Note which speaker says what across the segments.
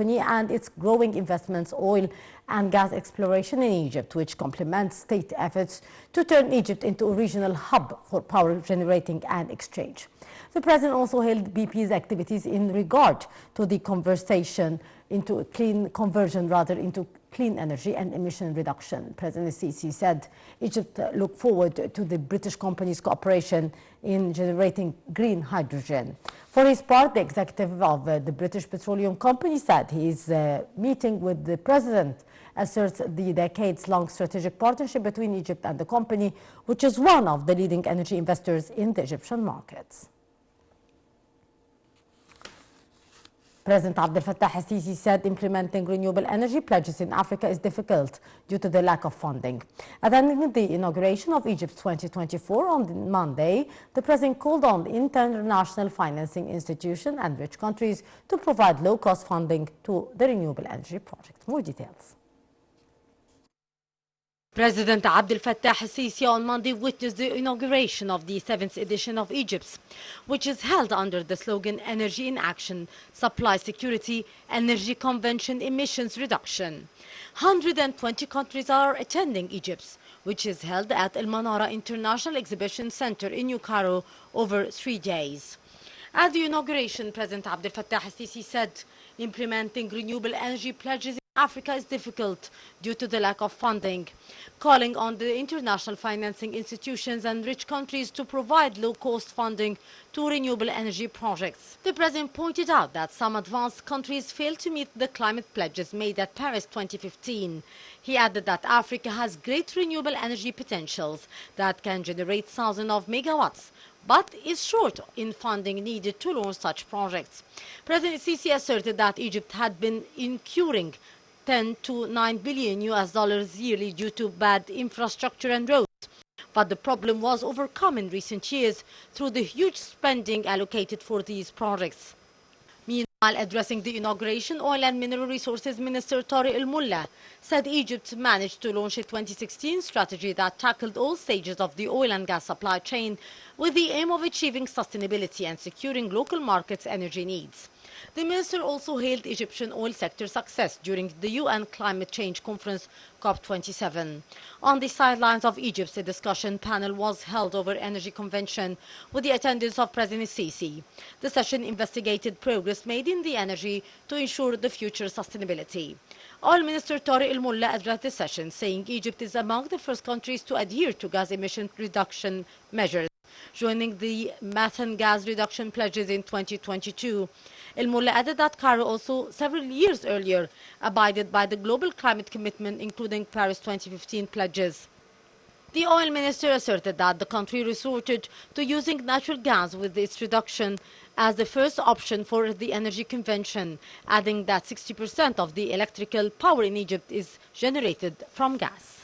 Speaker 1: and its growing investments, oil and gas exploration in Egypt, which complements state efforts to turn Egypt into a regional hub for power generating and exchange. The president also hailed BP's activities in regard to the conversion into clean energy and emission reduction. President Sisi said Egypt looked forward to the British company's cooperation in generating green hydrogen. For his part, the executive of the British Petroleum Company said his meeting with the president asserts the decades-long strategic partnership between Egypt and the company, which is one of the leading energy investors in the Egyptian markets. President Abdel Fattah al-Sisi said implementing renewable energy pledges in Africa is difficult due to the lack of funding. Attending the inauguration of Egypt's 2024 on Monday, the president called on international financing institutions and rich countries to provide low-cost funding to the renewable energy project. More details.
Speaker 2: President Abdel Fattah al-Sisi on Monday witnessed the inauguration of the 7th edition of Egypt's, which is held under the slogan Energy in Action, Supply Security, Energy Convention, Emissions Reduction. 120 countries are attending Egypt's, which is held at El Manara International Exhibition Center in New Cairo over 3 days. At the inauguration, President Abdel Fattah al-Sisi said implementing renewable energy pledges in Africa is difficult due to the lack of funding, calling on the international financing institutions and rich countries to provide low-cost funding to renewable energy projects. The president pointed out that some advanced countries failed to meet the climate pledges made at Paris 2015. He added that Africa has great renewable energy potentials that can generate thousands of megawatts, but is short in funding needed to launch such projects. President Sisi asserted that Egypt had been incurring 10 to 9 billion US dollars yearly due to bad infrastructure and roads. But the problem was overcome in recent years through the huge spending allocated for these projects. Meanwhile, addressing the inauguration, Oil and Mineral Resources Minister Tariq Al-Mullah said Egypt managed to launch a 2016 strategy that tackled all stages of the oil and gas supply chain with the aim of achieving sustainability and securing local markets' energy needs. The minister also hailed Egyptian oil sector success during the UN Climate Change Conference COP27. On the sidelines of Egypt, a discussion panel was held over energy convention with the attendance of President Sisi. The session investigated progress made in the energy to ensure the future sustainability. Oil Minister Tariq Al-Mullah addressed the session, saying Egypt is among the first countries to adhere to gas emission reduction measures, joining the methane gas reduction pledges in 2022. Al-Mullah added that Cairo also several years earlier abided by the global climate commitment, including Paris 2015 pledges. The oil minister asserted that the country resorted to using natural gas with its reduction as the first option for the energy convention, adding that 60% of the electrical power in Egypt is generated from gas.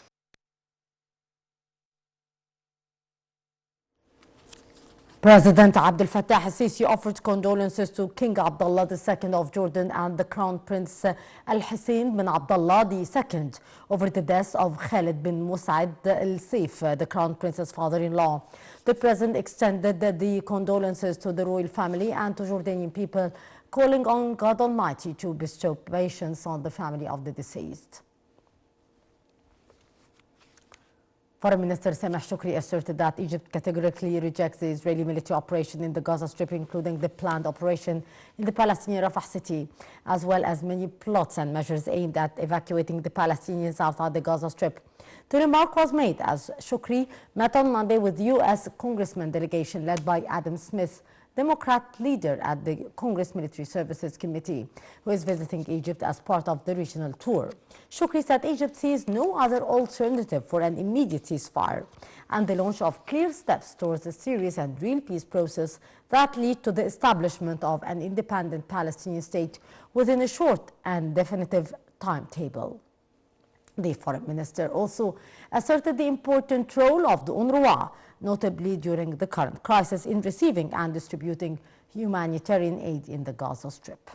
Speaker 1: President Abdel Fattah al-Sisi offered condolences to King Abdullah II of Jordan and the Crown Prince Al-Hussein bin Abdullah II over the death of Khalid bin Mus'ad al-Saif, the Crown Prince's father-in-law. The president extended the condolences to the royal family and to Jordanian people, calling on God Almighty to bestow patience on the family of the deceased. Foreign Minister Sameh Shoukry asserted that Egypt categorically rejects the Israeli military operation in the Gaza Strip, including the planned operation in the Palestinian Rafah city, as well as many plots and measures aimed at evacuating the Palestinians outside the Gaza Strip. The remark was made as Shoukry met on Monday with the U.S. Congressman delegation led by Adam Smith, Democrat leader at the Congress Military Services Committee, who is visiting Egypt as part of the regional tour. Shoukry said Egypt sees no other alternative for an immediate ceasefire and the launch of clear steps towards a serious and real peace process that lead to the establishment of an independent Palestinian state within a short and definitive timetable. The foreign minister also asserted the important role of the UNRWA, notably during the current crisis, in receiving and distributing humanitarian aid in the Gaza Strip.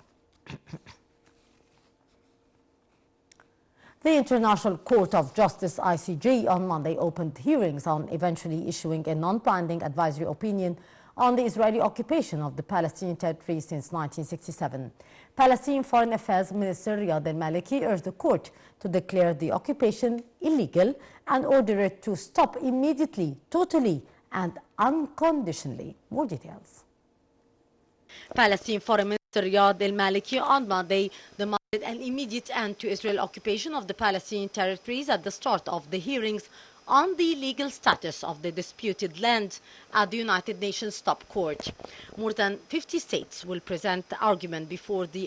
Speaker 1: The International Court of Justice (ICJ) on Monday opened hearings on eventually issuing a non-binding advisory opinion on the Israeli occupation of the Palestinian territory since 1967. Palestinian Foreign Affairs Minister Riyad al-Maliki urged the court to declare the occupation illegal and order it to stop immediately, totally and unconditionally. More details.
Speaker 2: Palestinian Foreign Minister Riyad al-Maliki on Monday demanded an immediate end to Israel's occupation of the Palestinian territories at the start of the hearings on the legal status of the disputed land at the United Nations Top Court. More than 50 states will present the argument before the